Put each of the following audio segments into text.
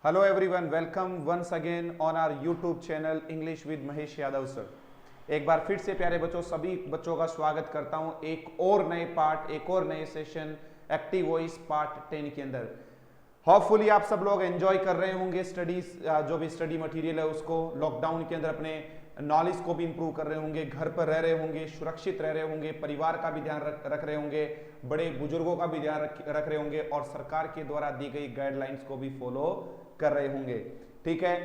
Hello everyone, welcome once again on our YouTube channel English with Mahesh Yadav sir. एक बार फिर से प्यारे बच्चों सभी बच्चों का स्वागत करता हूं एक और नए पार्ट, एक और नए सेशन एक्टिव वॉइस पार्ट 10 के अंदर। होपफुली आप सब लोग एंजॉय कर रहे होंगे स्टडीज, जो भी स्टडी मटेरियल है उसको। लॉकडाउन के अंदर अपने नॉलेज को भी इंप्रूव कर रहे होंगे, घर पर रह रहे होंगे, सुरक्षित रह रहे होंगे, परिवार का भी ध्यान रख रहे होंगे, बड़े बुजुर्गों का भी ध्यान रख रहे होंगे और सरकार के द्वारा दी गई गाइडलाइंस को भी फॉलो कर रहे होंगे। ठीक है,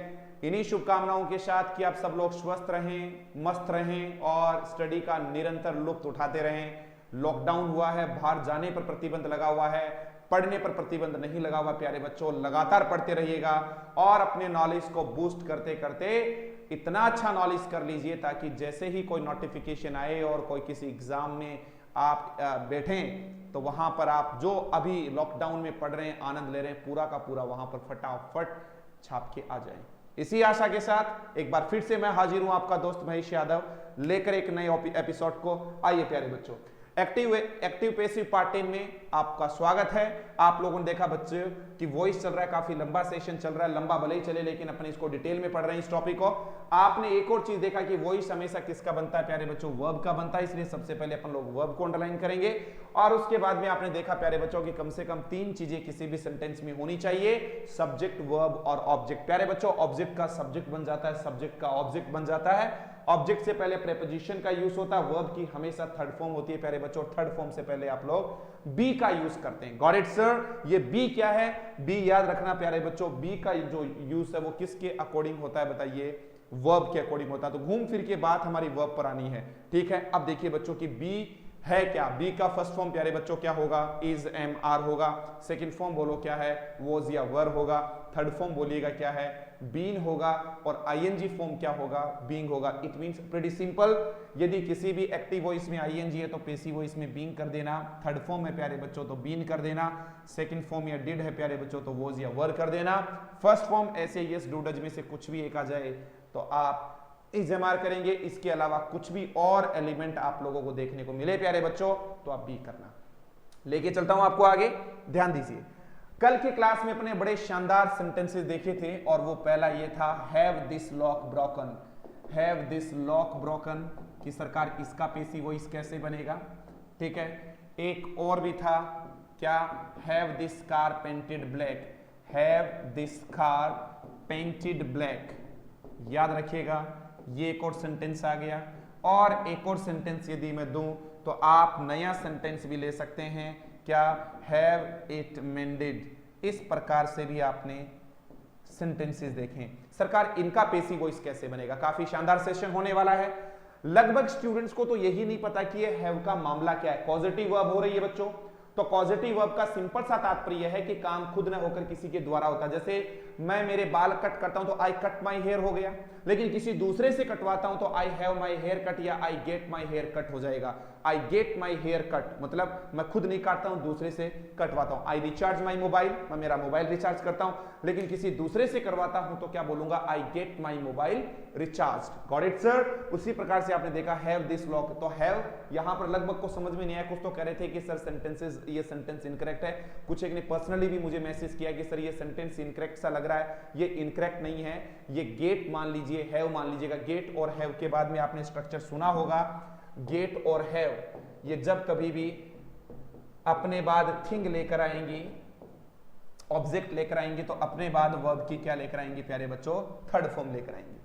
इन्हीं शुभकामनाओं के साथ कि आप सब लोग स्वस्थ रहें, मस्त रहें और स्टडी का निरंतर लुत्फ उठाते रहें। लॉकडाउन हुआ है, बाहर जाने पर प्रतिबंध लगा हुआ है, पढ़ने पर प्रतिबंध नहीं लगा हुआ। प्यारे बच्चों लगातार पढ़ते रहिएगा और अपने नॉलेज को बूस्ट करते करते इतना अच्छा नॉलेज कर लीजिए ताकि जैसे ही कोई नोटिफिकेशन आए और कोई किसी एग्जाम में आप बैठें तो वहां पर आप जो अभी लॉकडाउन में पढ़ रहे हैं, आनंद ले रहे हैं, पूरा का पूरा वहां पर फटाफट छाप के आ जाए। इसी आशा के साथ एक बार फिर से मैं हाजिर हूं आपका दोस्त महेश यादव लेकर एक नए एपिसोड को। आइए प्यारे बच्चों, एक्टिव पैसिव पार्ट 10 में आपका स्वागत है। आप लोगों ने देखा बच्चों कि वॉइस चल रहा है, काफी लंबा सेशन चल रहा है, लंबा भले ही चले लेकिन अपन इसको डिटेल में पढ़ रहे हैं इस टॉपिक को। आपने एक और चीज देखा कि वॉइस हमेशा किसका बनता है प्यारे बच्चों, वर्ब का बनता है। इसलिए सबसे पहले अपन लोग वर्ब को अंडरलाइन करेंगे और उसके बाद में आपने देखा प्यारे बच्चों की कम से कम 3 चीजें किसी भी सेंटेंस में होनी चाहिए, सब्जेक्ट, वर्ब और ऑब्जेक्ट। प्यारे बच्चों ऑब्जेक्ट का सब्जेक्ट बन जाता है, सब्जेक्ट का ऑब्जेक्ट बन जाता है, ऑब्जेक्ट से पहले प्रेपोजिशन का यूज होता है, वर्ब की हमेशा थर्ड फॉर्म होती है प्यारे बच्चों। थर्ड फॉर्म से पहले आप लोग बी का यूज करते हैं। Got it sir? ये बी क्या है? बी याद रखना प्यारे बच्चों, बी का जो यूज है वो किसके अकॉर्डिंग होता है बताइए? वर्ब के अकॉर्डिंग होता है। तो घूम फिर के बात हमारी वर्ब पर आनी है। ठीक है, अब देखिए बच्चों की बी है क्या। बी का फर्स्ट फॉर्म प्यारे बच्चों क्या होगा? इज, एम, आर होगा। सेकंड फॉर्म बोलो क्या है? वॉज या वर होगा। थर्ड फॉर्म बोलिएगा क्या है? बीन होगा। और आईएनजी फॉर्म क्या होगा? बीइंग होगा। It means pretty simple. यदि किसी भी एक्टिव वॉइस में आईएनजी है तो पैसिव वॉइस में बीइंग कर देना। थर्ड फॉर्म है प्यारे बच्चों तो बीन कर देना। सेकंड फॉर्म या डिड है प्यारे बच्चों तो वॉज या वर कर देना। फर्स्ट फॉर्म ऐसे यस, डू, डज में से कुछ भी एक आ जाए तो आप इस्तेमाल करेंगे। इसके अलावा कुछ भी और एलिमेंट आप लोगों को देखने को मिले प्यारे बच्चों तो आप बी करना। लेके चलता हूं आपको आगे, ध्यान दीजिए। कल के क्लास में अपने बड़े शानदार सेंटेंसेस देखे थे और वो पहला ये था have this lock broken. Have this lock broken कि सरकार इसका पैसिव वॉइस कैसे बनेगा। ठीक है, एक और भी था क्या? Have this car painted black. Have this car painted black, याद रखिएगा। ये एक और सेंटेंस आ गया। और एक और सेंटेंस यदि मैं दूं तो आप नया सेंटेंस भी ले सकते हैं क्या? Have it मेंडेड। इस प्रकार से भी आपने सेंटेंसेस देखें। सरकार इनका पैसिव वॉइस कैसे बनेगा। काफी शानदार सेशन होने वाला है। लगभग स्टूडेंट्स को तो यही नहीं पता कि ये हैव का मामला क्या है। पॉजिटिव वर्ब हो रही है बच्चों, तो पॉजिटिव वर्ब का सिंपल सा तात्पर्य है कि काम खुद न होकर किसी के द्वारा होता है। जैसे मैं मेरे बाल कट करता हूं तो आई कट माई हेयर हो गया, लेकिन किसी दूसरे से कटवाता हूं तो I have my hair cut या I get my hair cut हो जाएगा। I get my hair cut मतलब मैं खुद नहीं काटता हूं, दूसरे से कटवाता हूं। आई रिचार्ज माई मोबाइल, मैं मेरा मोबाइल रिचार्ज करता हूं, लेकिन किसी दूसरे से करवाता हूं तो क्या बोलूंगा? आई get my mobile recharge. Got it sir? उसी प्रकार से आपने देखा हैव दिस लॉक, तो हैव यहां पर लगभग को समझ में नहीं आया। कुछ तो कह रहे थे कि सर सेंटेंसेस, ये सेंटेंस इनकरेक्ट है। कुछ एक ने पर्सनली भी मुझे मैसेज किया कि सर ये सेंटेंस इनकरेक्ट सा लग रहा है। ये इनकरेक्ट नहीं है, ये गेट मान लीजिए, हैव मान लीजिएगा। गेट और हैव के बाद में आपने स्ट्रक्चर सुना होगा, गेट और हैव ये जब कभी भी अपने बाद थिंग लेकर आएंगी, ऑब्जेक्ट लेकर आएंगे तो अपने बाद वर्ब की क्या लेकर आएंगे प्यारे बच्चों? थर्ड फॉर्म लेकर आएंगे।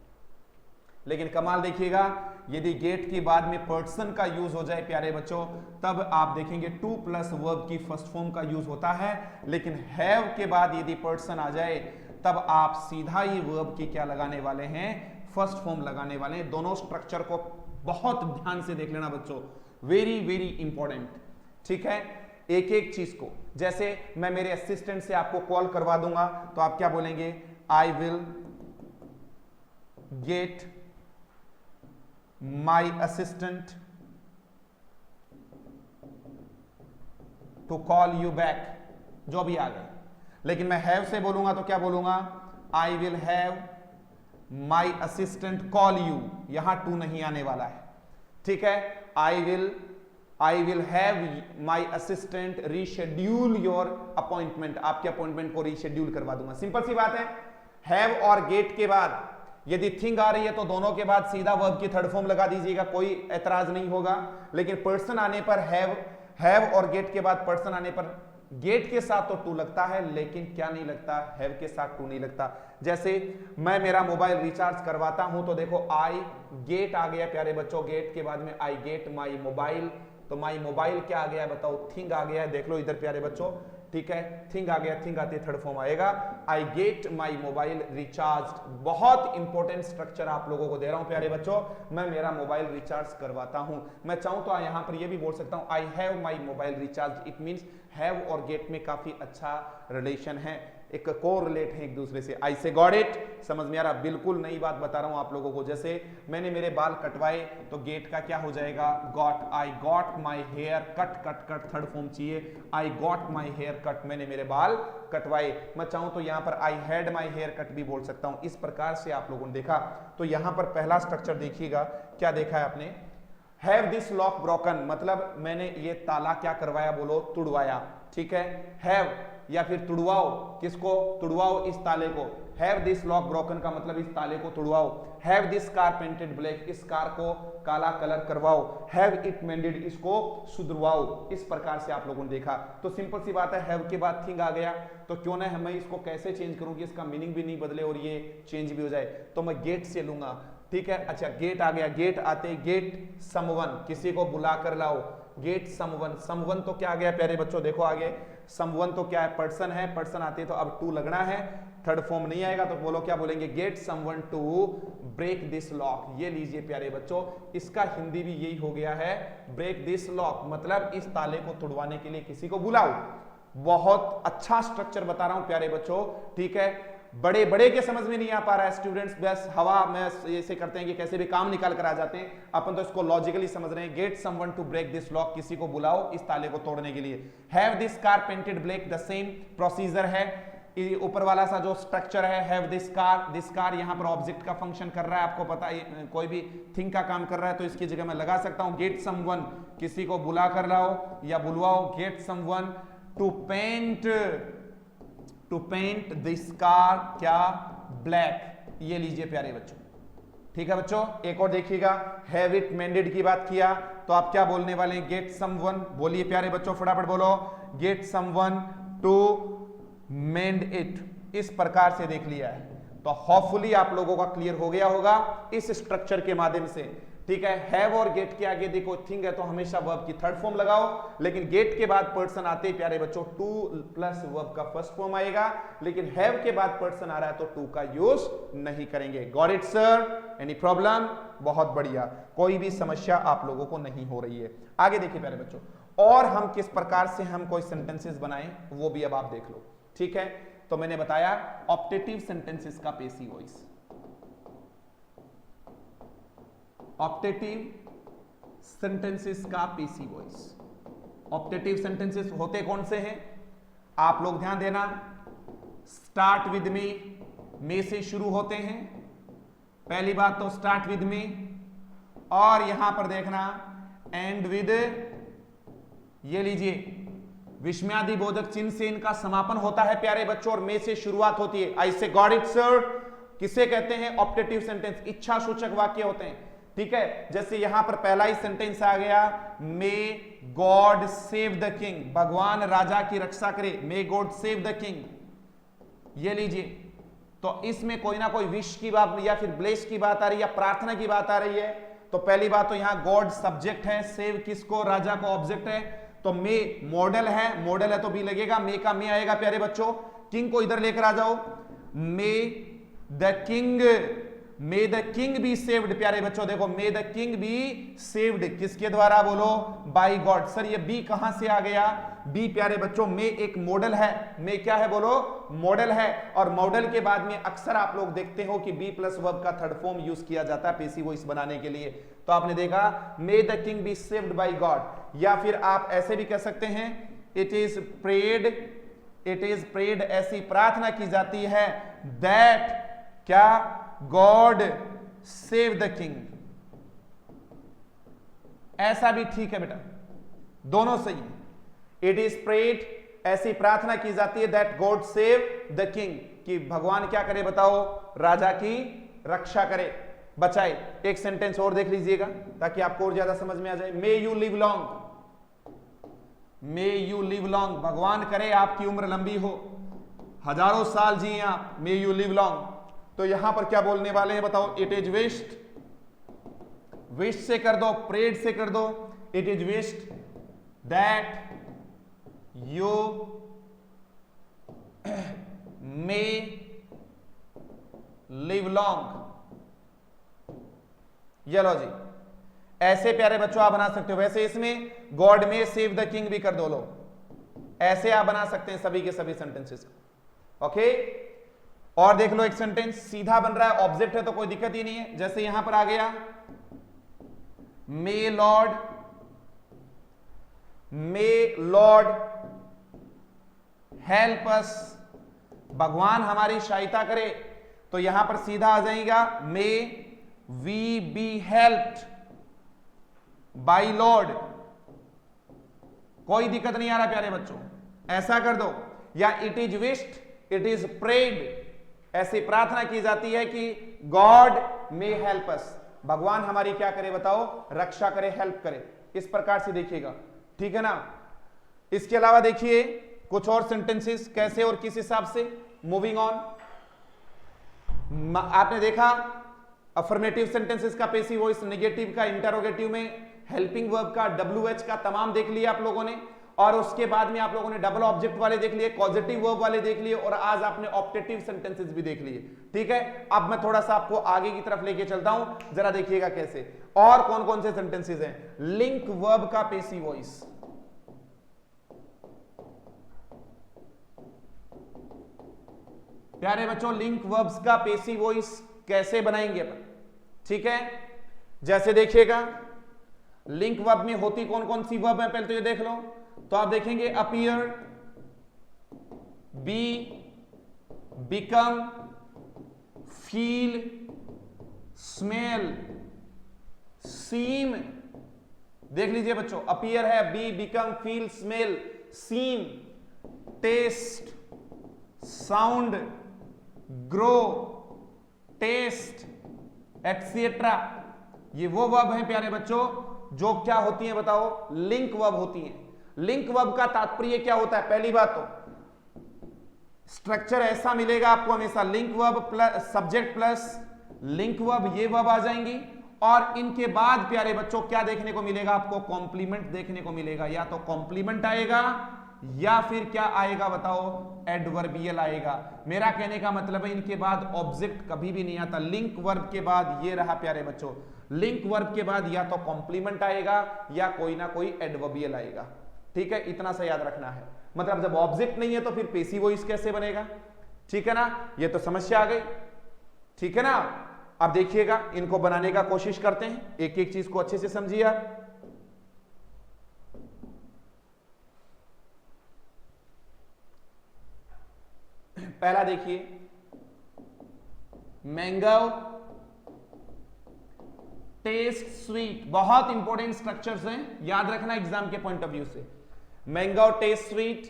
लेकिन कमाल देखिएगा, यदि गेट के बाद में पर्सन का यूज हो जाए प्यारे बच्चों तब आप देखेंगे टू प्लस वर्ब की फर्स्ट फॉर्म का यूज होता है। लेकिन हैव के बाद यदि पर्सन आ जाए तब आप सीधा ही वर्ब की क्या लगाने वाले हैं? फर्स्ट फॉर्म लगाने वाले हैं। दोनों स्ट्रक्चर को बहुत ध्यान से देख लेना बच्चों, वेरी वेरी इंपॉर्टेंट। ठीक है, एक एक चीज को, जैसे मैं मेरे असिस्टेंट से आपको कॉल करवा दूंगा तो आप क्या बोलेंगे? I will get my assistant to call you back, जो भी आ गए। लेकिन मैं हैव से बोलूंगा तो क्या बोलूंगा? I will have my assistant call you, यहां टू नहीं आने वाला है। ठीक है, I will I will have my assistant reschedule your appointment, आपके अपॉइंटमेंट को रीशेड्यूल करवा दूंगा। सिंपल सी बात है। हैव और गेट के बाद यदि थिंग आ रही है तो दोनों के बाद सीधा वर्ब की थर्ड फॉर्म लगा दीजिएगा, कोई एतराज नहीं होगा। लेकिन पर्सन आने पर हैव और गेट के बाद पर्सन आने पर गेट के साथ तो टू लगता है, लेकिन क्या नहीं लगता, हैव के साथ टू नहीं लगता। जैसे मैं मेरा मोबाइल रिचार्ज करवाता हूं तो देखो आई गेट आ गया प्यारे बच्चों, गेट के बाद में आई गेट माई मोबाइल, तो माई मोबाइल क्या आ गया है बताओ, थिंग आ गया है। देख लो इधर प्यारे बच्चों, ठीक है, थिंग आ गया, थिंग आती है थर्ड फॉर्म आएगा, आई गेट माई मोबाइल रिचार्ज। बहुत इंपॉर्टेंट स्ट्रक्चर आप लोगों को दे रहा हूं प्यारे बच्चों, मैं मेरा मोबाइल रिचार्ज करवाता हूं। मैं चाहूं तो यहां पर ये भी बोल सकता हूं आई have my mobile recharge. It means have और गेट में काफी अच्छा रिलेशन है, एक कोरिलेट है एक दूसरे से। आई से गॉट इट, समझ में आ रहा? बिल्कुल नई बात बता रहा हूं आप लोगों को। जैसे मैंने मेरे बाल कटवाए तो गेट का क्या हो जाएगा, got. I got my hair cut, cut cut third form चाहिए, I got my hair cut, मैंने मेरे बाल कटवाए। मैं चाहूं तो यहां पर I had my hair cut भी बोल सकता हूं। इस प्रकार से आप लोगों ने देखा। तो यहां पर पहला स्ट्रक्चर देखिएगा, क्या देखा है आपने, हैव दिस लॉक ब्रोकन, मतलब मैंने ये ताला क्या करवाया, बोलो तुड़वाया, ठीक है। हैव या फिर तुड़वाओ, किसको तुड़वाओ, इस ताले को। हैव दिस लॉक ब्रोकन का मतलब इस ताले को तुड़वाओ। Have this car painted black, इस कार को काला कलर करवाओ। हैव इट मेंडेड, इसको सुधरवाओ। इस प्रकार से आप लोगों ने देखा। तो सिंपल सी बात है, हैव के बाद थिंग आ गया तो क्यों ना मैं इसको कैसे चेंज करूं कि इसका मीनिंग भी नहीं बदले और ये चेंज भी हो जाए, तो मैं गेट से लूंगा, ठीक है। अच्छा गेट आ गया, गेट आते गेट समवन, किसी को बुला कर लाओ, गेट समवन। समवन तो क्या आ गया प्यारे बच्चों, देखो आगे समवन तो क्या है, पर्सन है, पर्सन आते तो अब टू लगना है, थर्ड फॉर्म नहीं आएगा तो बोलो क्या बोलेंगे, get someone to break this lock. ये लीजिए प्यारे बच्चों, इसका हिंदी भी यही हो गया है, ब्रेक दिस लॉक, मतलब इस ताले को तोड़वाने के लिए किसी को बुलाओ। बहुत अच्छा स्ट्रक्चर बता रहा हूं प्यारे बच्चों, ठीक है। बड़े बड़े के समझ में नहीं आ पा रहा है स्टूडेंट्स, बस हवा में ऐसे करते हैं कि कैसे भी काम निकाल कर आ जाते हैं, अपन तो इसको लॉजिकली समझ रहे हैं। Get someone to break this lock, किसी को बुलाओ इस ताले को तोड़ने के लिए। Have this car painted black, the same procedure है, ऊपर वाला सा जो स्ट्रक्चर है, हैव दिस कार यहां पर ऑब्जेक्ट का फंक्शन कर रहा है, आपको पता है, कोई भी थिंग का काम कर रहा है तो इसकी जगह मैं लगा सकता हूं गेट समवन, किसी को बुला कर लाओ या बुलवाओ। Get someone to paint this car क्या ब्लैक, ये लीजिए प्यारे बच्चों, ठीक है बच्चों। एक और देखिएगा, हैव इट मेंडेड की बात किया तो आप क्या बोलने वाले हैं, गेट समवन, बोलिए प्यारे बच्चों फटाफट बोलो, get someone to mend it. इस प्रकार से देख लिया है तो होपफुली आप लोगों का क्लियर हो गया होगा इस स्ट्रक्चर के माध्यम से, ठीक है। हैव और गेट के आगे देखो थिंग है तो हमेशा वर्ब की थर्ड फॉर्म लगाओ, लेकिन गेट के बाद पर्सन आते ही प्यारे बच्चों टू प्लस वर्ब का फर्स्ट फॉर्म आएगा, लेकिन हैव के बाद पर्सन आ रहा है तो टू का यूज नहीं करेंगे। Got it sir, any problem? बहुत बढ़िया, कोई भी समस्या आप लोगों को नहीं हो रही है। आगे देखिए प्यारे बच्चों, और हम किस प्रकार से हम कोई सेंटेंसेस बनाएं वो भी अब आप देख लो, ठीक है। तो मैंने बताया ऑप्टेटिव सेंटेंसेस का पेसिव वॉइस, ऑप्टेटिव सेंटेंसेस का पेसिव वॉइस। ऑप्टेटिव सेंटेंसेस होते कौन से हैं, आप लोग ध्यान देना, स्टार्ट विद मी, मे से शुरू होते हैं, पहली बात तो स्टार्ट विद मी, और यहां पर देखना एंड विद, ये लीजिए विस्मयादि बोधक चिन्ह से इनका समापन होता है प्यारे बच्चों, और मे से शुरुआत होती है। आई से गॉट इट सर, किसे कहते हैं, ऑप्टेटिव सेंटेंस, इच्छा सूचक वाक्य होते हैं, ठीक है। जैसे यहां पर पहला ही सेंटेंस आ गया, may God save the king, भगवान राजा की रक्षा करे, may God save the king, ये लीजिए। तो इसमें कोई ना कोई विश की बात या फिर ब्लेस की बात आ रही है या प्रार्थना की बात आ रही है। तो पहली बात तो यहां गॉड सब्जेक्ट है, सेव किसको, राजा को ऑब्जेक्ट है, तो मे मॉडल है तो भी लगेगा, मे का मे आएगा प्यारे बच्चों। किंग को इधर लेकर आ जाओ, मे द किंग बी सेव्ड, प्यारे बच्चों देखो मे द किंग बी सेव्ड किसके द्वारा, बोलो बाय गॉड। सर ये बी कहां से आ गया, बी प्यारे बच्चों मे एक मॉडल है, मे क्या है बोलो, मॉडल है, और मॉडल के बाद में अक्सर आप लोग देखते हो कि बी प्लस वर्ब का थर्ड फॉर्म यूज किया जाता है पेसिव वॉइस बनाने के लिए। तो आपने देखा मे the king be saved by God, या फिर आप ऐसे भी कह सकते हैं इट इज प्रेड, ऐसी प्रार्थना की जाती है दैट क्या, गॉड सेव द किंग, ऐसा भी ठीक है बेटा, दोनों सही है। इट इज प्रेड, ऐसी प्रार्थना की जाती है, that God save the king, कि भगवान क्या करे बताओ, राजा की रक्षा करे, बचाए। एक सेंटेंस और देख लीजिएगा ताकि आपको और ज्यादा समझ में आ जाए। May you live long, may you live long, भगवान करे आपकी उम्र लंबी हो, हजारों साल जिए आप, मे यू लिव लॉन्ग। तो यहां पर क्या बोलने वाले हैं बताओ, इट इज विश्ड, विश से कर दो, प्रेड से कर दो, it is wished that you may live long. ये लो जी, ऐसे प्यारे बच्चों आप बना सकते हो। वैसे इसमें गॉड में सेव द किंग भी कर दो लो, ऐसे आप बना सकते हैं सभी के सभी सेंटेंसेस को। ओके, और देख लो एक सेंटेंस सीधा बन रहा है, ऑब्जेक्ट है तो कोई दिक्कत ही नहीं है। जैसे यहां पर आ गया, my lord, my lord help us, भगवान हमारी सहायता करे, तो यहां पर सीधा आ जाएगा, may we be helped by Lord. कोई दिक्कत नहीं आ रहा प्यारे बच्चों, ऐसा कर दो। या it is wished, it is prayed, ऐसी प्रार्थना की जाती है कि गॉड मे हेल्प अस, भगवान हमारी क्या करे बताओ, रक्षा करे, हेल्प करे। इस प्रकार से देखिएगा, ठीक है ना। इसके अलावा देखिए कुछ और सेंटेंसेस कैसे और किस हिसाब से। मूविंग ऑन, आपने देखा अफर्मेटिव सेंटेंसेस का पेसिव वॉइस, नेगेटिव का, इंटरोगेटिव में हेल्पिंग वर्ब का, WH का, तमाम देख लिया आप लोगों ने। और उसके बाद में आप लोगों ने डबल ऑब्जेक्ट वाले देख लिए, पॉजिटिव वर्ब वाले देख लिए, और आज आपने ऑप्टेटिव सेंटेंसेस भी देख लिए। ठीक है, अब मैं थोड़ा सा आपको आगे की तरफ लेके चलता हूं, जरा देखिएगा कैसे और कौन कौन से सेंटेंसेस हैं। लिंक वर्ब का पेसिव वॉइस, प्यारे बच्चों लिंक वर्ब्स का पेसिव वॉइस कैसे बनाएंगे अपन, ठीक है। जैसे देखिएगा लिंक वर्ब में होती कौन कौन सी वर्ब है, पहले तो ये देख लो। तो आप देखेंगे appear, be, become, feel, smell, seem. देख लीजिए बच्चों, अपीयर है, be, become, feel, smell, seem, taste, sound, grow, taste, etcetera. ये वो वर्ब हैं प्यारे बच्चों जो क्या होती हैं बताओ, लिंक वर्ब होती हैं। लिंक वर्ब का तात्पर्य क्या होता है, पहली बात तो स्ट्रक्चर ऐसा मिलेगा आपको हमेशा, link verb plus subject plus link verb, ये वर्ब आ जाएंगी। और इनके बाद प्यारे बच्चों क्या देखने को मिलेगा आपको, कॉम्प्लीमेंट देखने को मिलेगा। या तो कॉम्प्लीमेंट आएगा या फिर क्या आएगा बताओ, एडवर्बियल आएगा। मेरा कहने का मतलब है इनके बाद ऑब्जेक्ट कभी भी नहीं आता। लिंक वर्ब के बाद ये रहा प्यारे बच्चों, लिंक वर्ब के बाद या तो कॉम्प्लीमेंट आएगा या कोई ना कोई एडवर्बियल आएगा। ठीक है, इतना सा याद रखना है। मतलब जब ऑब्जेक्ट नहीं है तो फिर पेसिव वॉइस कैसे बनेगा, ठीक है ना। ये तो समस्या आ गई, ठीक है ना। अब देखिएगा इनको बनाने का कोशिश करते हैं, एक एक चीज को अच्छे से समझिए आप। पहला देखिए, मैंगो टेस्ट स्वीट, बहुत इंपॉर्टेंट स्ट्रक्चर्स हैं, याद रखना एग्जाम के पॉइंट ऑफ व्यू से। मैंगो टेस्ट स्वीट,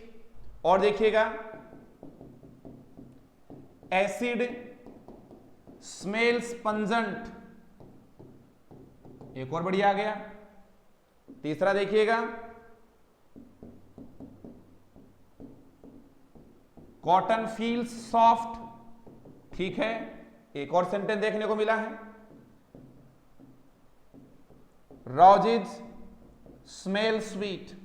और देखिएगा एसिड स्मेल्स पंजेंट, एक और बढ़िया आ गया। तीसरा देखिएगा कॉटन फील्स सॉफ्ट, ठीक है। एक और सेंटेंस देखने को मिला है, रोजेज स्मेल स्वीट।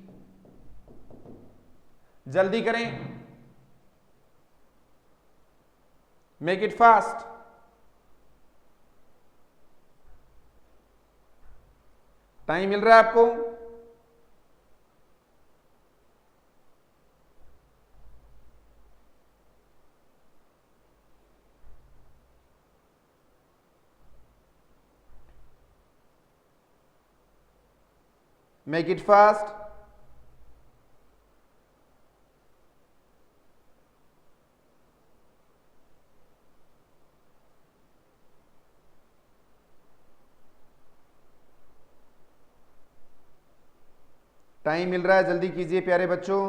जल्दी करें, मेक इट फास्ट। टाइम मिल रहा है आपको, make it fast। टाइम मिल रहा है, जल्दी कीजिए प्यारे बच्चों।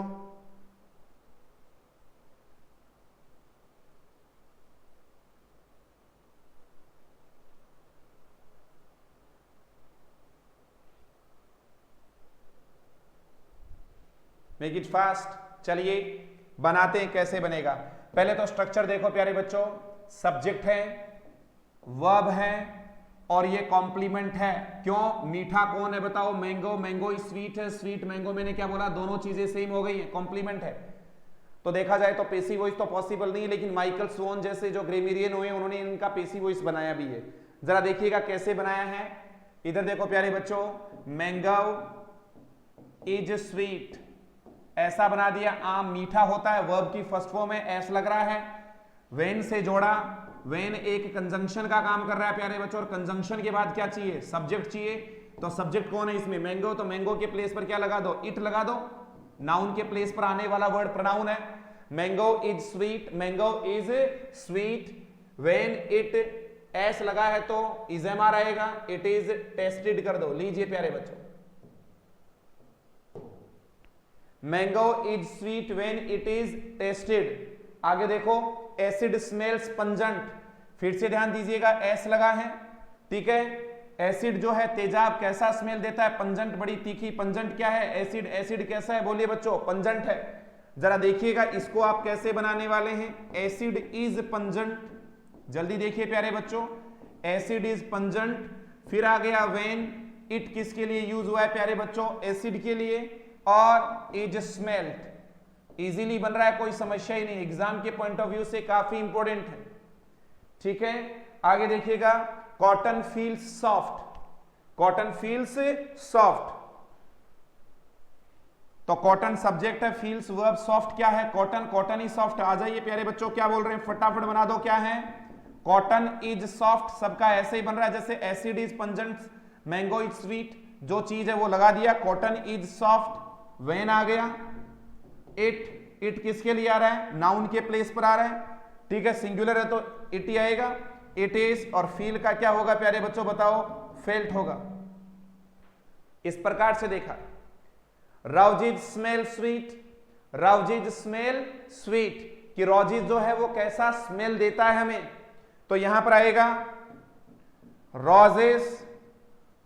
Make it fast. चलिए बनाते हैं, कैसे बनेगा। पहले तो स्ट्रक्चर देखो प्यारे बच्चों, सब्जेक्ट है, वर्ब है और ये कॉम्प्लीमेंट है। क्यों? मीठा कौन है बताओ? मैंगो। मैंगो स्वीट है, स्वीट मैंगो। मैंने क्या बोला? दोनों चीजें सेम हो गई है, कॉम्प्लीमेंट है। तो देखा जाए तो पेसिव वॉइस तो पॉसिबल नहीं है, लेकिन माइकल स्वॉन जैसे जो ग्रामेरियन हुए उन्होंने इनका पेसिव वॉइस बनाया भी है। जरा देखिएगा कैसे बनाया है। इधर देखो प्यारे बच्चों, मैंगो इज स्वीट, ऐसा बना दिया। आम मीठा होता है, वर्ब की फर्स्ट फॉर्म है, एस लग रहा है। वेन से जोड़ा, वेन एक कंजंक्शन का काम कर रहा है प्यारे बच्चों, और कंजंक्शन के बाद क्या चाहिए? सब्जेक्ट चाहिए। तो सब्जेक्ट कौन है इसमें? मैंगो। तो मैंगो के प्लेस पर क्या लगा दो? इट लगा दो। नाउन के प्लेस पर आने वाला वर्ड प्रोनाउन है। Mango is sweet, mango is sweet. When it S लगा है तो इजेमा रहेगा, इट इज टेस्टेड कर दो। लीजिए प्यारे बच्चों, mango is sweet when it is tested. आगे देखो, एसिड स्मेल्स पंजेंट, फिर से ध्यान दीजिएगा, एस लगा है, ठीक है। एसिड जो है तेजाब कैसा स्मेल देता है? पंजेंट, बड़ी तीखी। पंजेंट क्या है? एसिड। एसिड कैसा है? बोलिए बच्चों, पंजेंट है। जरा देखिएगा इसको आप कैसे बनाने वाले हैं। एसिड इज पंजेंट, जल्दी देखिए प्यारे बच्चों, एसिड इज पंजेंट। फिर आ गया वेन, इट किसके लिए यूज हुआ है प्यारे बच्चों? एसिड के लिए। और इज स्मेल्ट, इजीली बन रहा है, कोई समस्या ही नहीं, एग्जाम के पॉइंट ऑफ व्यू से काफी इंपॉर्टेंट है, ठीक है। आगे देखिएगा, cotton feels soft, cotton feels soft. तो कॉटन सब्जेक्ट है, फील्स वर्ब, सॉफ्ट क्या है? कॉटन। कॉटन ही सॉफ्ट। आ जाइए प्यारे बच्चों, क्या बोल रहे हैं? फटाफट बना दो, क्या है? Cotton is soft. सबका ऐसे ही बन रहा है, जैसे acid is pungent, mango is sweet, जो चीज है वो लगा दिया। कॉटन इज सॉफ्ट, वेन आ गया, इट, इट किसके लिए आ रहा है? नाउन के प्लेस पर आ रहा है, ठीक है। सिंगुलर है तो इट ही आएगा, इट इज। और फील का क्या होगा प्यारे बच्चों बताओ? फेल्ट होगा। इस प्रकार से देखा, roses smell sweet, roses smell sweet, कि रोजेज जो है वो कैसा स्मेल देता है हमें। तो यहां पर आएगा रोजेस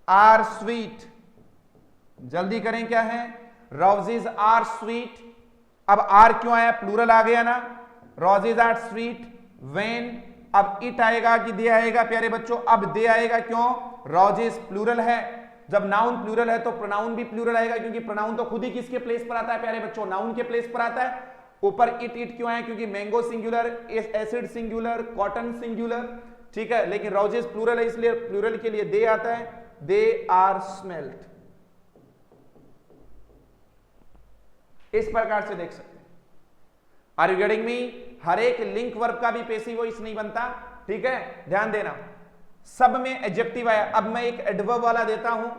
आर स्वीट, जल्दी करें, क्या है? Roses are sweet. अब आर क्यों आया? प्लूरल आ गया ना, रोजेज आर स्वीट वेन। अब इट आएगा कि दे आएगा प्यारे बच्चों? अब दे आएगा, क्यों? रोजेज प्लूरल है, जब नाउन प्लूरल है तो प्रोनाउन भी प्लूरल आएगा, क्योंकि प्रोनाउन तो खुद ही किसके प्लेस पर आता है प्यारे बच्चों? नाउन के प्लेस पर आता है। ऊपर इट, इट क्यों आया? क्योंकि mango singular, acid singular, cotton singular, ठीक है। लेकिन रोजेज प्लूरल है, इसलिए प्लूरल के लिए दे आता है, दे आर स्मेल्ट। इस प्रकार से देख सकते हैं। Are you getting me? हर एक लिंक वर्ब का भी पेसिव वॉइस नहीं बनता, ठीक है, ध्यान देना। सब में एडजेक्टिव आया। अब मैं एक एडवर्ब वाला देता हूं,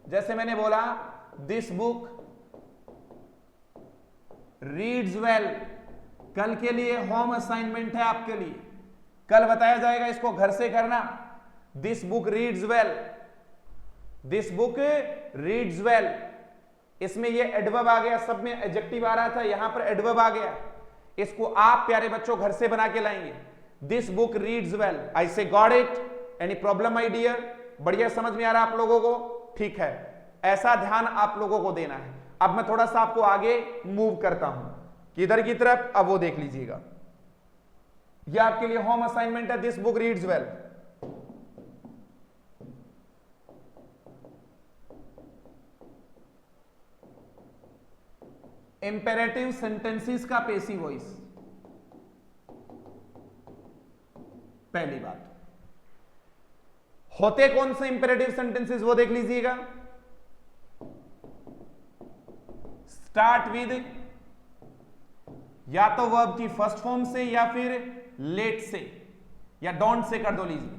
जैसे मैंने बोला दिस बुक रीड्स वेल। कल के लिए होम असाइनमेंट है आपके लिए, कल बताया जाएगा, इसको घर से करना। This book reads well, this book reads well, इसमें ये एडवर्ब आ गया। सब में एडजेक्टिव आ रहा था, यहां पर एडवर्ब आ गया। इसको आप प्यारे बच्चों घर से बना के लाएंगे। This book reads well, I say got it. Any problem my dear? बढ़िया समझ में आ रहा है आप लोगों को? ठीक है, ऐसा ध्यान आप लोगों को देना है। अब मैं थोड़ा सा आपको आगे मूव करता हूं, किधर की तरफ? अब वो देख लीजिएगा, ये आपके लिए होम असाइनमेंट है, this book reads well. Imperative sentences का पेसिव वॉइस। पहली बात, होते कौन से इंपेरेटिव सेंटेंसेस वो देख लीजिएगा। स्टार्ट विद या तो वर्ब की फर्स्ट फॉर्म से या फिर लेट से या डोंट से कर दो। लीजिए,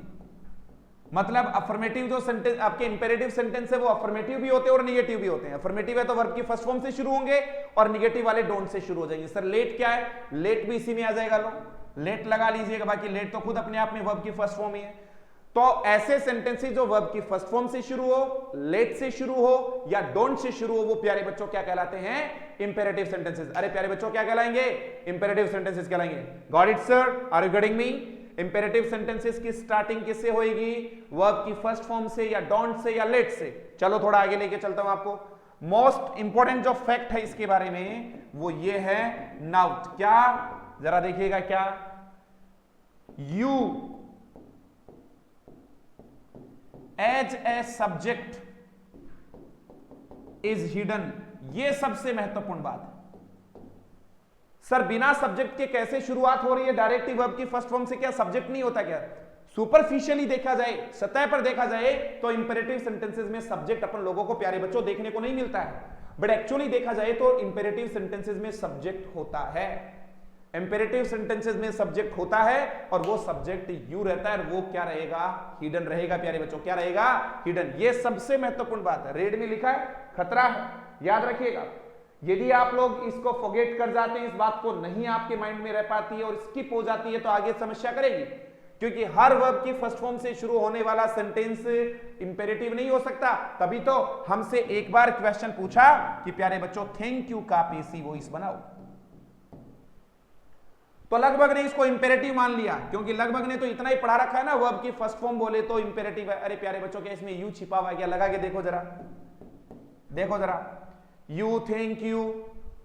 मतलब अफर्मेटिव जो सेंटेंस आपके इंपेरेटिव सेंटेंस है वो अफर्मेटिव भी होते हैं और निगेटिव भी होते हैं। अफर्मेटिव है तो वर्ब की फर्स्ट फॉर्म से शुरू होंगे और निगेटिव वाले डोंट से शुरू हो जाएंगे। सर लेट क्या है? लेट भी इसी में आ जाएगा, लो लेट लगा लीजिएगा, बाकी लेट तो खुद अपने आप में वर्ब की फर्स्ट फॉर्म ही है। तो ऐसे सेंटेंसेस जो वर्ब की फर्स्ट फॉर्म से शुरू हो, लेट से शुरू हो या डोंट से शुरू हो, वो प्यारे बच्चों क्या कहलाते हैं? Imperative sentences. अरे प्यारे बच्चों क्या कहलाएंगे? इंपेरेटिव सेंटेंसेस कहलाएंगे। Got it sir? Are you getting me? Imperative sentences की स्टार्टिंग किससे होगी? वर्ब की फर्स्ट फॉर्म से या डोंट से या लेट से। चलो थोड़ा आगे लेके चलता हूं आपको। मोस्ट इंपॉर्टेंट जो फैक्ट है इसके बारे में वो ये है नाउट। क्या? जरा देखिएगा क्या? You as a subject is hidden. यह सबसे महत्वपूर्ण बात है। सर बिना सब्जेक्ट के कैसे शुरुआत हो रही है डायरेक्टिव वर्ब की फर्स्ट फॉर्म से? क्या सब्जेक्ट नहीं होता क्या? सुपरफिशियली देखा जाए, सतह पर देखा जाए तो इंपेरेटिव सेंटेंसेस में सब्जेक्ट अपन लोगों को प्यारे बच्चों देखने को नहीं मिलता है, बट एक्चुअली देखा जाए तो इंपेरेटिव सेंटेंसेस में सब्जेक्ट होता है। इंपेरेटिव सेंटेंसेस में सब्जेक्ट होता है और वो सब्जेक्ट यू रहता है और वो क्या रहेगा? हिडन रहेगा प्यारे बच्चों। क्या रहेगा? हिडन। ये सबसे महत्वपूर्ण बात है। रेड में लिखा है, खतरा है, याद रखिएगा। यदि आप लोग इसको फॉरगेट कर जाते हैं, इस बात को नहीं आपके माइंड में रह पाती है और स्किप हो जाती है तो आगे समस्या करेगी, क्योंकि हर वर्ब की फर्स्ट फॉर्म से शुरू होने वाला सेंटेंस इंपेरेटिव नहीं हो सकता। तभी तो हमसे एक बार क्वेश्चन पूछा कि प्यारे बच्चों थैंक यू का पेशी वॉइस बनाओ, तो लगभग ने इसको इंपेरेटिव मान लिया, क्योंकि लगभग ने तो इतना ही पढ़ा रखा है ना, वर्ब की फर्स्ट फॉर्म बोले तो इंपेरेटिव है। अरे प्यारे बच्चों क्या इसमें यू छिपा हुआ है क्या? लगा के देखो जरा, देखो जरा। यू, थैंक यू,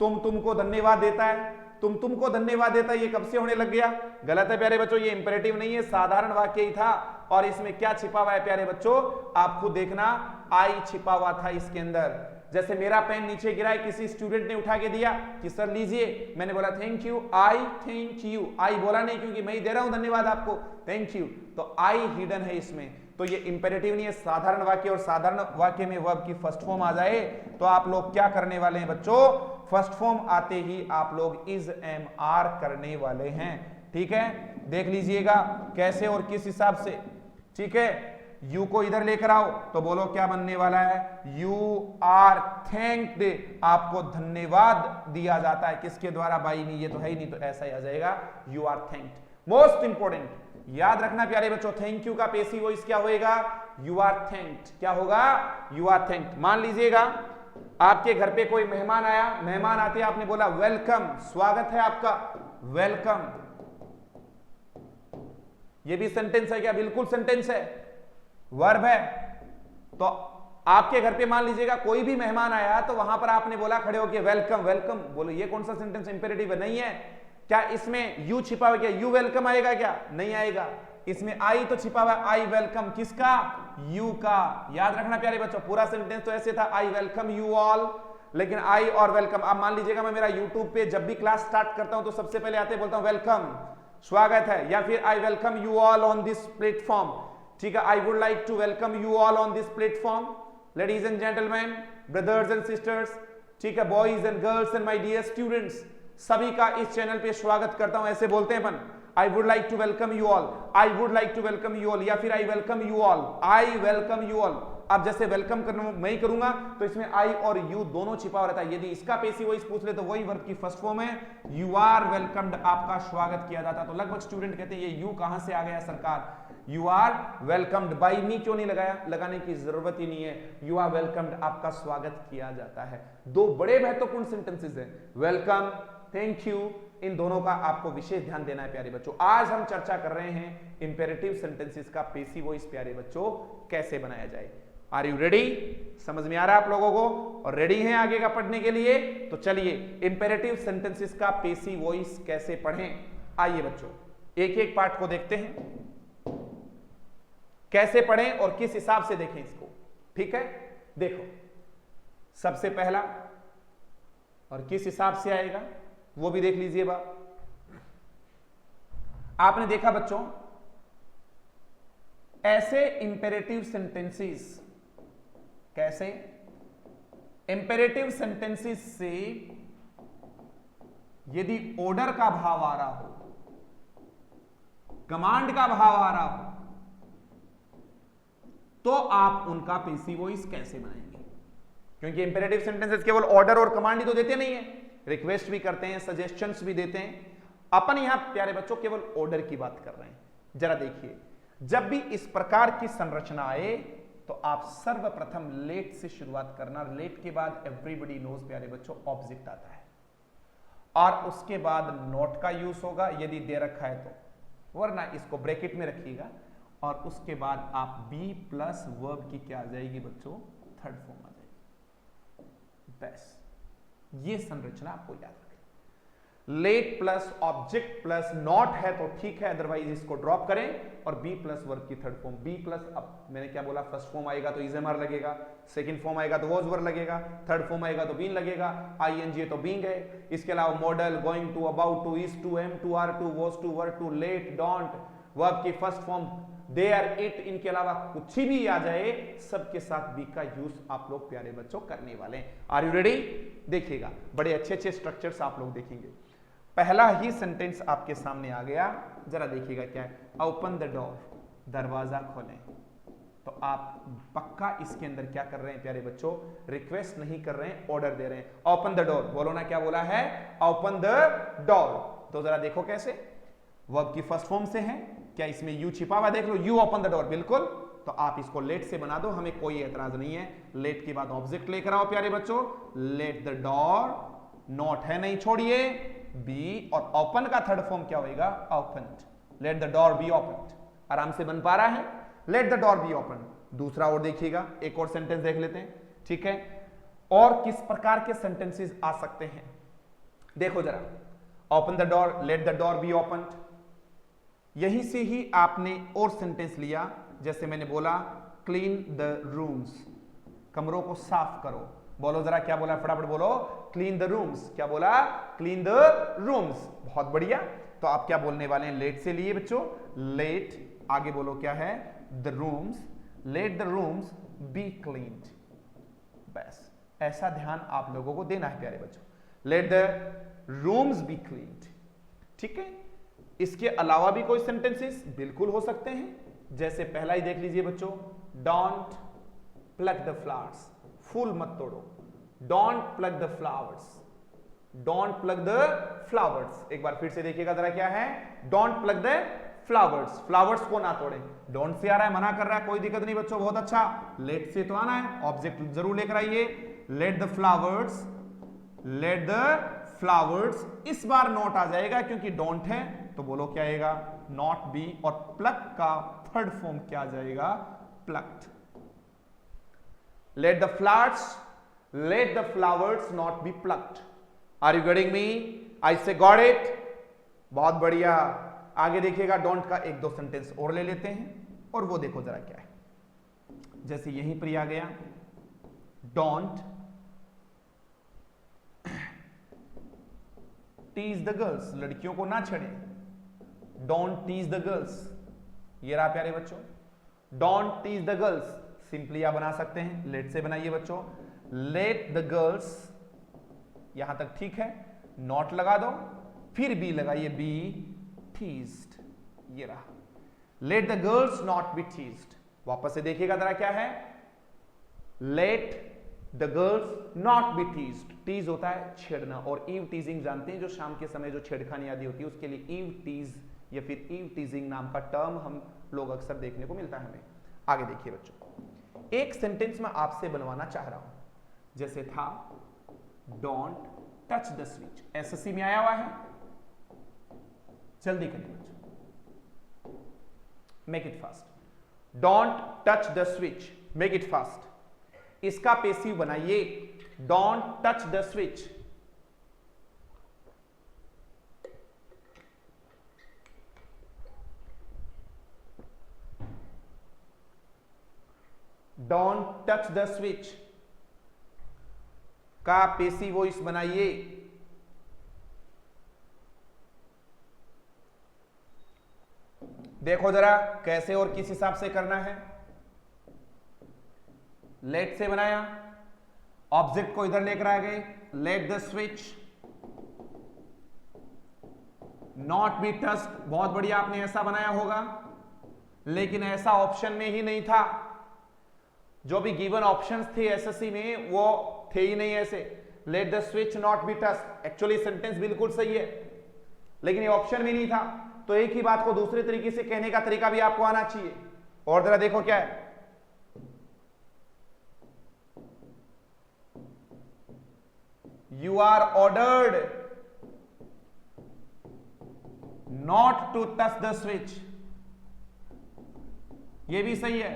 तुमको धन्यवाद देता है, तुमको धन्यवाद देता है, ये कब से होने लग गया? गलत है प्यारे बच्चों, ये इंपेरेटिव नहीं है, साधारण वाक्य ही था। और इसमें क्या छिपा हुआ है प्यारे बच्चों? आप खुद देखना, आई छिपा हुआ था इसके अंदर। जैसे मेरा पेन नीचे गिरा है, किसी स्टूडेंट ने उठा के दिया कि सर लीजिए, मैंने बोला thank you, I thank you. I बोला नहीं क्योंकि मैं ही दे रहा हूं धन्यवाद आपको, थैंक यू, तो आई हिडन है इसमें। तो ये इंपेरेटिव नहीं है, साधारण वाक्य। और साधारण वाक्य में वर्ब की फर्स्ट फॉर्म आ जाए तो आप लोग क्या करने वाले हैं बच्चों? फर्स्ट फॉर्म आते ही आप लोग इज एम आर करने वाले हैं। ठीक है, देख लीजिएगा कैसे और किस हिसाब से। ठीक है, यू को इधर लेकर आओ तो बोलो क्या बनने वाला है? यू आर थैंक्ड, आपको धन्यवाद दिया जाता है। किसके द्वारा? बाई नहीं, ये तो है ही नहीं, तो ऐसा ही आ जाएगा, you are thanked. Most important याद रखना प्यारे बच्चों, थैंक यू का पेशी वॉइस क्या होएगा? You are thanked. क्या होगा? You are thanked. मान लीजिएगा आपके घर पे कोई मेहमान आया, मेहमान आते आपने बोला वेलकम, स्वागत है आपका, वेलकम। ये भी सेंटेंस है क्या? बिल्कुल सेंटेंस है, वर्ब है। तो आपके घर पे मान लीजिएगा कोई भी मेहमान आया तो वहां पर आपने बोला खड़े होकर वेलकम, वेलकम। बोलो ये कौन सा सेंटेंस इंपेरेटिव है? नहीं है। क्या इसमें यू छिपा हुआ? क्या यू वेलकम आएगा क्या? नहीं आएगा। इसमें आई तो छिपा हुआ, आई वेलकम, किसका? यू का। याद रखना प्यारे बच्चों, पूरा सेंटेंस तो ऐसे था, आई वेलकम यू ऑल, लेकिन आई और वेलकम। अब मान लीजिएगा मैं मेरा यूट्यूब पे जब भी क्लास स्टार्ट करता हूं तो सबसे पहले आते बोलता हूं वेलकम, स्वागत है, या फिर I welcome you all on this platform. ठीक है, I would like to welcome you all on this platform, ladies and gentleman, brothers and sisters, ठीक है, boys and girls and my dear students, सभी का इस चैनल पे स्वागत करता हूं। ऐसे बोलते हैं अपन, I would like to welcome you all, I would like to welcome you all, या फिर I welcome you all, I welcome you all. अब जैसे वेलकम करना मैं ही करूंगा तो इसमें आई और यू दोनों छिपा रहता है। यदि इसका पेशी वॉइस पूछ ले तो वही वर्ब की फर्स्ट फॉर्म है, यू आर वेलकम्ड, आपका स्वागत किया जाता। तो लगभग स्टूडेंट कहते हैं ये यू कहां से आ गया सरकार? यू आर वेलकम्ड, बाई मी क्यों नहीं लगाया? लगाने की जरूरत ही नहीं है, यू आर वेलकम्ड, आपका स्वागत किया जाता है। दो बड़े महत्वपूर्ण सेंटेंसेस हैं, वेलकम, थैंक यू, इन दोनों का आपको विशेष ध्यान देना है प्यारे बच्चों। आज हम चर्चा कर रहे हैं इंपेरेटिव सेंटेंसेस का पेशी वॉइस प्यारे बच्चों कैसे बनाया जाए। Are you ready? समझ में आ रहा है आप लोगों को और रेडी हैं आगे का पढ़ने के लिए? तो चलिए इंपेरेटिव सेंटेंसेस का पेशी वॉइस कैसे पढ़ें, आइए बच्चों एक एक पार्ट को देखते हैं, कैसे पढ़ें और किस हिसाब से देखें इसको। ठीक है, देखो सबसे पहला और किस हिसाब से आएगा वो भी देख लीजिए। आपने देखा बच्चों, ऐसे इंपेरेटिव सेंटेंसेस, कैसे इंपेरेटिव सेंटेंसेस से यदि ऑर्डर का भाव आ रहा हो, कमांड का भाव आ रहा हो, तो आप उनका पेशी वॉइस कैसे बनाएंगे? क्योंकि इंपेरेटिव सेंटेंसेस केवल ऑर्डर और कमांड ही तो देते नहीं है, रिक्वेस्ट भी करते हैं, सजेशंस भी देते हैं। अपन यहां प्यारे बच्चों केवल ऑर्डर की बात कर रहे हैं। जरा देखिए, जब भी इस प्रकार की संरचना आए तो आप सर्वप्रथम लेट से शुरुआत करना। लेट के बाद एवरीबॉडी नोज प्यारे बच्चों ऑब्जेक्ट आता है, और उसके बाद नॉट का यूज होगा यदि दे रखा है तो, वरना इसको ब्रैकेट में रखिएगा। और उसके बाद आप बी प्लस वर्ब की क्या आ जाएगी बच्चों, थर्ड फॉर्म आ जाएगी। बस ये संरचना आपको याद रखें। Late plus object plus not है तो ठीक है, अदरवाइज इसको ड्रॉप करें। और बी प्लस वर्ब की थर्ड फॉर्म, बी प्लस, अब मैंने क्या बोला, फर्स्ट फॉर्म आएगा तो इजमर लगेगा, सेकंड फॉर्म आएगा तो वॉज वर्ब लगेगा, थर्ड फॉर्म आएगा तो बीन लगेगा, आईएनजी तो बीइंग है। इसके अलावा modal, going to, about to, is to, am to, are to, was to, were to, let, don't, verb की फर्स्ट फॉर्म देयर, इट, इनके अलावा कुछ भी आ जाए सबके साथ बी का यूज आप लोग प्यारे बच्चों करने वाले हैं। Are you ready? देखिएगा बड़े अच्छे अच्छे स्ट्रक्चर्स आप लोग देखेंगे। पहला ही सेंटेंस आपके सामने आ गया, जरा देखिएगा क्या है। ओपन द डोर, दरवाजा खोलें। तो आप पक्का इसके अंदर क्या कर रहे हैं प्यारे बच्चों, रिक्वेस्ट नहीं कर रहे हैं, ऑर्डर दे रहे हैं। ओपन द डोर, बोलो ना क्या बोला है, ओपन द डोर। तो जरा देखो कैसे, वर्ब की फर्स्ट फॉर्म से है, क्या इसमें यू छिपा हुआ, देख लो, यू ओपन द डोर, बिल्कुल। तो आप इसको लेट से बना दो, हमें कोई एतराज नहीं है। लेट के बाद ऑब्जेक्ट लेकर आओ प्यारे बच्चों, लेट द डोर, नॉट है नहीं छोड़िए, बी, और ओपन का थर्ड फॉर्म क्या होगा, opened. Let the door be opened. आराम से बन पा रहा है, let the door be open. दूसरा और देखिएगा, एक और सेंटेंस देख लेते हैं, ठीक है। और किस प्रकार के सेंटेंसेस आ सकते हैं देखो जरा। Open the door, let the door be opened, यहीं से ही आपने और सेंटेंस लिया, जैसे मैंने बोला क्लीन द रूम्स, कमरों को साफ करो। बोलो जरा क्या बोला, फटाफट बोलो, क्लीन द रूम्स। क्या बोला, क्लीन द रूम्स, बहुत बढ़िया। तो आप क्या बोलने वाले हैं, लेट से लिए बच्चों, लेट, आगे बोलो क्या है, the rooms, let the rooms be cleaned. बस ऐसा ध्यान आप लोगों को देना है प्यारे बच्चों, let the rooms be cleaned, ठीक है। इसके अलावा भी कोई सेंटेंसेस बिल्कुल हो सकते हैं, जैसे पहला ही देख लीजिए बच्चों, डोंट प्लग द फ्लावर्स, फूल मत तोड़ो, don't plug the flowers, don't plug the flowers. एक बार फिर से देखिएगा जरा क्या है, don't plug the flowers, flowers को ना तोड़े। डोंट से आ रहा है, मना कर रहा है, कोई दिक्कत नहीं बच्चों, बहुत अच्छा। लेट से तो आना है, ऑब्जेक्ट जरूर लेकर आइए, let the flowers, let the flowers. इस बार नॉट आ जाएगा क्योंकि डोंट है, तो बोलो क्या आएगा, नॉट बी, और प्लग का थर्ड फॉर्म क्या आ जाएगा, plucked. Let the flowers, let the flowers not be plucked. Are you getting me? I say got it? बहुत बढ़िया। आगे देखिएगा, डोंट का एक दो सेंटेंस और ले लेते हैं, और वो देखो जरा क्या है। जैसे यहीं पर आ गया, डोंट टीज द गर्ल्स, लड़कियों को ना छेड़े, डोंट टीज द गर्ल्स। ये रहा प्यारे बच्चों, don't tease the girls. Simply आप बना सकते हैं, लेट से बनाइए बच्चों, लेट द गर्ल्स, यहां तक ठीक है, नॉट लगा दो, फिर बी लगाइए, बी टीज्ड। ये रहा, let the girls not be teased. वापस से देखिएगा जरा क्या है, let the girls not be teased. Tease होता है छेड़ना, और ईव टीजिंग जानते हैं, जो शाम के समय जो छेड़खानी आदि होती है, उसके लिए ईव टीज या फिर ईव टीजिंग नाम का टर्म हम लोग अक्सर देखने को मिलता है हमें। आगे देखिए बच्चों, एक सेंटेंस में आपसे बनवाना चाह रहा हूं, जैसे था don't touch the switch, SSC में आया हुआ है, जल्दी करिए बच्चों, make it fast. Don't touch the switch, make it fast. इसका पैसिव बनाइए, don't touch the switch. Don't touch the switch का पेसिव वॉइस बनाइए। देखो जरा कैसे और किस हिसाब से करना है। लेट से बनाया, ऑब्जेक्ट को इधर लेकर आ गए, let the switch not be touched. बहुत बढ़िया, आपने ऐसा बनाया होगा, लेकिन ऐसा ऑप्शन में ही नहीं था। जो भी गिवन ऑप्शंस थे एसएससी में वो थे ही नहीं ऐसे। Let the switch not be touched, actually sentence बिल्कुल सही है, लेकिन ये ऑप्शन में नहीं था। तो एक ही बात को दूसरे तरीके से कहने का तरीका भी आपको आना चाहिए। और जरा देखो क्या है, you are ordered not to touch the switch, ये भी सही है।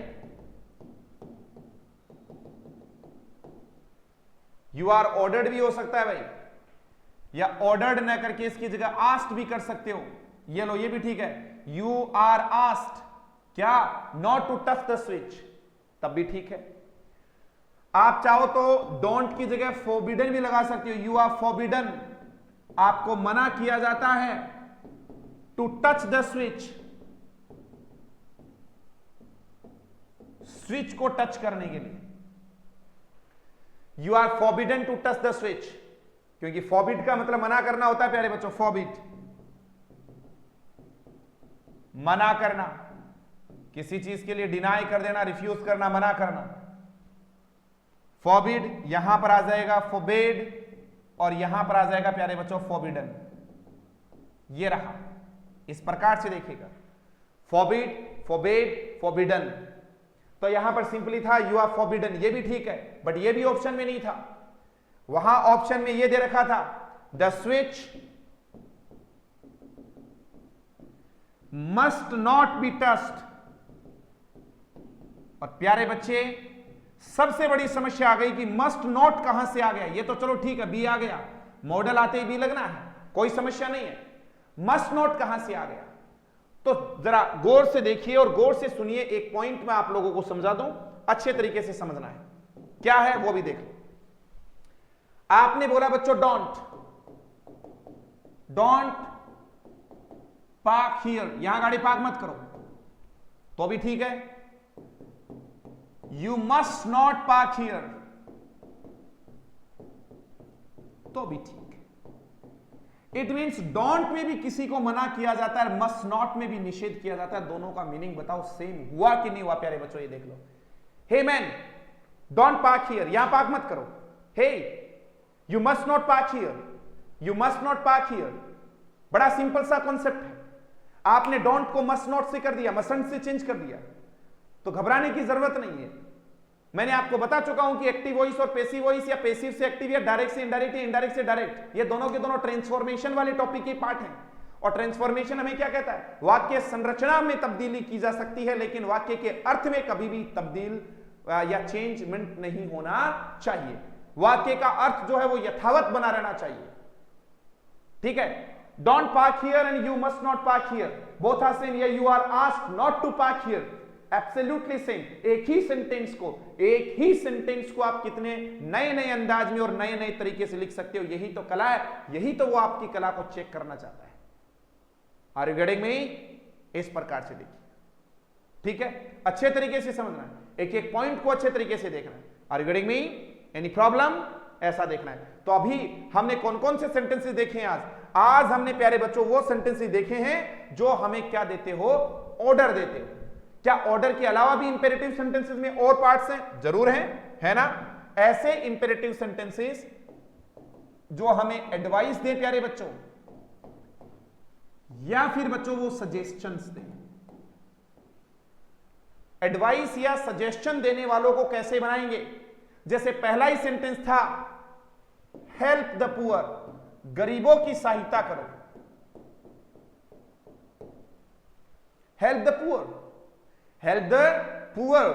यू आर ऑर्डर्ड भी हो सकता है भाई, या ऑर्डर्ड न करके इसकी जगह आस्क्ड भी कर सकते हो। ये लो, ये भी ठीक है। यू आर आस्क्ड क्या, not to touch the switch, तब भी ठीक है। आप चाहो तो डोंट की जगह फॉरबिडन भी लगा सकते हो। यू आर फॉरबिडन, आपको मना किया जाता है to touch the switch, switch को टच करने के लिए। You are forbidden to touch the switch, क्योंकि फॉरबिड का मतलब मना करना होता है प्यारे बच्चों। फॉरबिड मना करना, किसी चीज के लिए डिनाई कर देना, रिफ्यूज करना, मना करना। फॉरबिड यहां पर आ जाएगा फॉरबिड, और यहां पर आ जाएगा प्यारे बच्चों फॉरबिडन। ये रहा, इस प्रकार से देखिएगा, फॉरबिड, फॉरबिड, फॉरबिडन। तो यहां पर सिंपली था यू आर फॉरबिडन, ये भी ठीक है, बट ये भी ऑप्शन में नहीं था। वहां ऑप्शन में ये दे रखा था the switch must not be touched. और प्यारे बच्चे, सबसे बड़ी समस्या आ गई कि मस्ट नॉट कहां से आ गया। ये तो चलो ठीक है, बी आ गया, मॉडल आते ही बी लगना है, कोई समस्या नहीं है। मस्ट नॉट कहां से आ गया, तो जरा गौर से देखिए और गौर से सुनिए। एक पॉइंट मैं आप लोगों को समझा दूं, अच्छे तरीके से समझना है क्या है वो भी देख लो। आपने बोला बच्चों डोंट, डोंट पार्क हियर, यहां गाड़ी पार्क मत करो, तो भी ठीक है। You must not park here, तो भी ठीक है। इट मीन्स डोंट में भी किसी को मना किया जाता है, मस्ट नॉट में भी निषेध किया जाता है। दोनों का मीनिंग बताओ सेम हुआ कि नहीं हुआ प्यारे बच्चों, ये देख लो। Hey man don't park here, यहां पार्क मत करो। Hey you must not park here, you must not park here. बड़ा सिंपल सा कॉन्सेप्ट है। आपने डोंट को मस्ट नॉट से कर दिया, मस्टंट से चेंज कर दिया, तो घबराने की जरूरत नहीं है। मैंने आपको बता चुका हूं कि एक्टिव वॉइस और पैसिव वॉइस, या पैसिव से एक्टिव, या डायरेक्ट से इनडायरेक्ट, या इनडायरेक्ट से डायरेक्ट, ये दोनों के दोनों ट्रांसफॉर्मेशन वाले टॉपिक के पार्ट हैं। और ट्रांसफॉर्मेशन हमें क्या कहता है, वाक्य संरचना में तब्दीली की जा सकती है, लेकिन वाक्य के अर्थ में कभी भी तब्दील या चेंजमेंट नहीं होना चाहिए। वाक्य का अर्थ जो है वो यथावत बना रहना चाहिए, ठीक है। Don't park here and you must not park here, both are same. या you are asked not to park here, absolutely same. एक ही सेंटेंस को आप कितने नए नए अंदाज में और नए नए तरीके से लिख सकते हो। यही तो कला है, यही तो वो आपकी कला को चेक करना चाहता है। Are you getting me? इस प्रकार से देखिए, ठीक है, अच्छे तरीके से समझना है, एक एक पॉइंट को अच्छे तरीके से देखना है। Are you getting me? Any problem? ऐसा देखना है। तो अभी हमने कौन कौन से सेंटेंसेस देखे हैं आज हमने प्यारे बच्चों वो सेंटेंसेस देखे हैं जो हमें क्या देते हो, ऑर्डर देते हो। क्या ऑर्डर के अलावा भी इंपेरेटिव सेंटेंसेस में और पार्ट्स हैं? जरूर हैं, है ना। ऐसे इंपेरेटिव सेंटेंसेस जो हमें एडवाइस दें प्यारे बच्चों, या फिर बच्चों वो सजेशंस दें। एडवाइस या सजेशन देने वालों को कैसे बनाएंगे? जैसे पहला ही सेंटेंस था हेल्प द पुअर, गरीबों की सहायता करो। Help the poor, help the poor,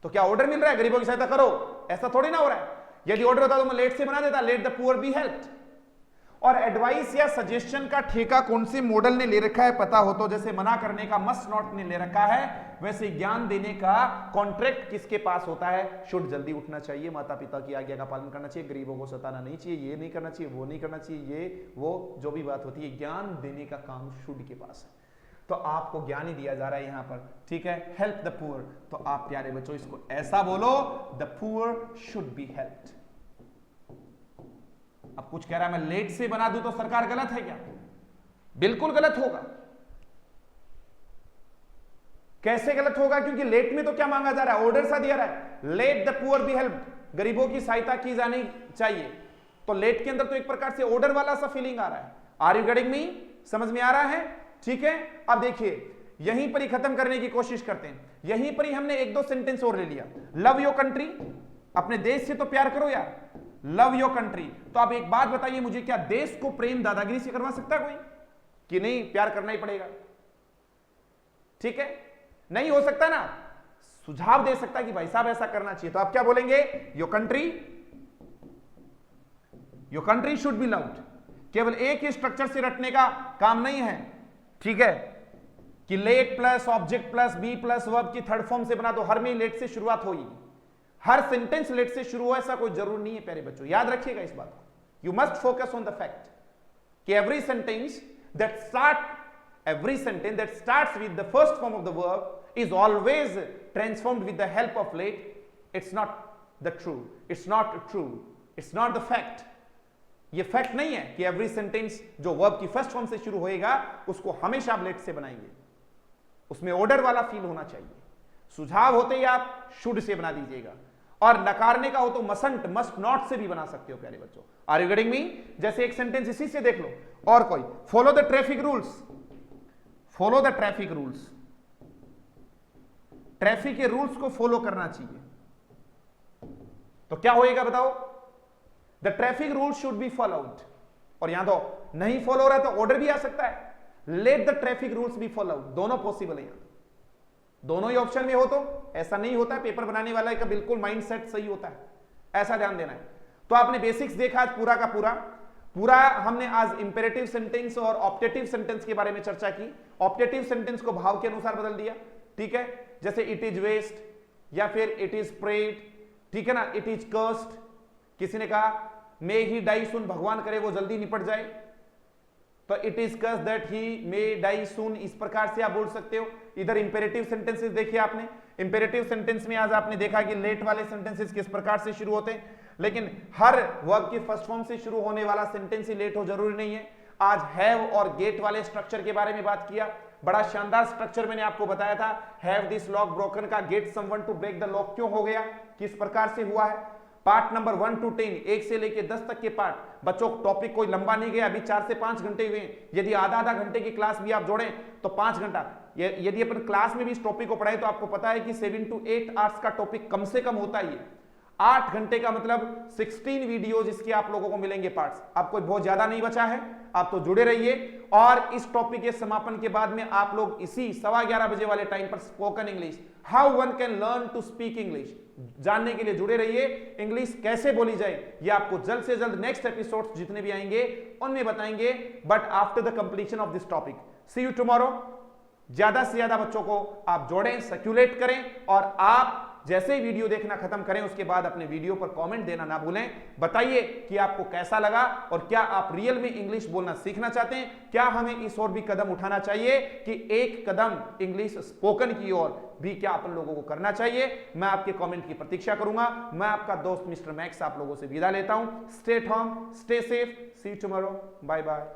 तो क्या ऑर्डर मिल रहा है गरीबों की सहायता करो? ऐसा थोड़ी ना हो रहा है। यदि ऑर्डर होता तो मैं लेट से बना देता, let the poor be helped. और एडवाइस या सजेशन का ठेका कौन से मॉडल ने ले रखा है पता हो तो, जैसे मना करने का मस्ट नॉट ने ले रखा है, वैसे ज्ञान देने का कॉन्ट्रैक्ट किसके पास होता है? शुड, जल्दी उठना चाहिए, माता पिता की आज्ञा का पालन करना चाहिए, गरीबों को सताना नहीं चाहिए, ये नहीं करना चाहिए, वो नहीं करना चाहिए, ये वो जो भी बात होती है, ज्ञान देने का काम शुड के पास है। तो आपको ज्ञान ही दिया जा रहा है यहां पर, ठीक है। हेल्प द पुअर, तो आप प्यारे बच्चों इसको ऐसा बोलो, the poor should be helped. अब कुछ कह रहा है मैं लेट से बना दूं तो सरकार गलत है क्या? बिल्कुल गलत होगा। कैसे गलत होगा? क्योंकि लेट में तो क्या मांगा जा रहा है? ऑर्डर सा दिया रहा है, let the poor be helped, गरीबों की सहायता की जानी चाहिए। तो लेट के अंदर तो एक प्रकार से ऑर्डर वाला सा फीलिंग आ रहा है। Are you getting me? समझ में आ रहा है? ठीक है, अब देखिए यहीं पर ही खत्म करने की कोशिश करते हैं। यहीं पर ही हमने एक दो सेंटेंस और ले लिया। लव योर कंट्री, अपने देश से तो प्यार करो यार, लव योर कंट्री। तो आप एक बात बताइए मुझे, क्या देश को प्रेम दादागिरी से करवा सकता है कोई कि नहीं, प्यार करना ही पड़ेगा? ठीक है, नहीं हो सकता ना। सुझाव दे सकता है कि भाई साहब ऐसा करना चाहिए, तो आप क्या बोलेंगे? Your country should be loved. केवल एक ही स्ट्रक्चर से रटने का काम नहीं है, ठीक है, कि let plus object plus be plus verb की थर्ड फॉर्म से बना दो, हर में लेट से शुरुआत होगी, हर सेंटेंस लेट से शुरू हो, ऐसा कोई जरूर नहीं है प्यारे बच्चों, याद रखिएगा इस बात को। You must focus on the fact कि every sentence that starts with the first form of the verb is always transformed with the help of late. It's not the true, it's not the fact. ये fact नहीं है कि every sentence जो verb की first form से शुरू होएगा उसको हमेशा आप लेट से बनाएंगे, उसमें ऑर्डर वाला फील होना चाहिए। सुझाव होते ही आप शुड से बना दीजिएगा, और नकारने का हो तो मसंट मस्ट नॉट से भी बना सकते हो प्यारे बच्चों। Are you getting me? जैसे एक सेंटेंस इसी से देख लो, और कोई, follow the traffic rules, follow the traffic rules, traffic के रूल्स को फॉलो करना चाहिए। तो क्या होएगा बताओ? The traffic rules should be followed, और यहां तो नहीं फॉलो हो रहा है तो ऑर्डर भी आ सकता है, let the traffic rules be followed, दोनों पॉसिबल है। यहां दोनों ही ऑप्शन में हो तो ऐसा नहीं होता है, पेपर बनाने वाला का बिल्कुल माइंडसेट सही होता है, ऐसा ध्यान देना है। तो आपने बेसिक्स देखा आज पूरा का पूरा हमने आज इंपेरेटिव सेंटेंस और ऑप्टेटिव सेंटेंस के बारे में चर्चा की। ऑप्टेटिव सेंटेंस को भाव के अनुसार बदल दिया, ठीक है, जैसे इट इज वेस्ट या फिर इट इज प्रेड, ठीक है ना, इट इज कर्स्ड, किसी ने कहा मे ही डाई सून, भगवान करे वो जल्दी निपट जाए, तो it is cursed that he may die soon, इस प्रकार से आप बोल सकते हो। इधर इंपेरेटिव सेंटेंसेस देखिए आपने, इंपेरेटिव सेंटेंस में आज आपने देखा कि लेट वाले सेंटेंसेस किस प्रकार से शुरू होते हैं, लेकिन हर वर्ब की फर्स्ट फॉर्म से शुरू होने वाला सेंटेंस ही लेट हो जरूरी नहीं है। आज हैव और गेट वाले स्ट्रक्चर के बारे में बात किया, बड़ा शानदार स्ट्रक्चर मैंने आपको बताया था। हैव दिस लॉक ब्रोकन का get someone to break the lock क्यों हो गया, किस प्रकार से हुआ है। पार्ट नंबर 1 to 10, 1 से लेके 10 तक के पार्ट, बच्चों टॉपिक कोई लंबा नहीं गया, अभी 4 से 5 घंटे हुए, यदि आधा घंटे की क्लास भी आप जोड़ें तो 5 घंटा। यदि अपन क्लास में भी इस टॉपिक को पढ़ाएं तो आपको पता है कि 7 to 8 आवर्स का टॉपिक कम से कम होता ही है। 8 घंटे का मतलब 16 वीडियोज इसके आप लोगों को मिलेंगे पार्ट्स, आपको बहुत ज्यादा नहीं बचा है, आप तो जुड़े रहिए। और इस टॉपिक के समापन के बाद में आप लोग इसी 11:15 बजे वाले टाइम पर spoken English, how one can learn to speak English, जानने के लिए जुड़े रहिए। इंग्लिश कैसे बोली जाए ये आपको जल्द से जल्द नेक्स्ट एपिसोड जितने भी आएंगे उनमें बताएंगे, but after the completion of this topic. See you tomorrow. ज्यादा से ज्यादा बच्चों को आप जोड़ें, सर्कुलेट करें, और आप जैसे ही वीडियो देखना खत्म करें उसके बाद अपने वीडियो पर कमेंट देना ना भूलें। बताइए कि आपको कैसा लगा और क्या आप रियल में इंग्लिश बोलना सीखना चाहते हैं, क्या हमें इस ओर भी कदम उठाना चाहिए कि एक कदम इंग्लिश स्पोकन की ओर भी क्या अपन लोगों को करना चाहिए। मैं आपके कमेंट की प्रतीक्षा करूंगा। मैं आपका दोस्त मिस्टर मैक्स आप लोगों से विदा लेता हूं। Stay at home, stay safe, see you tomorrow, bye bye.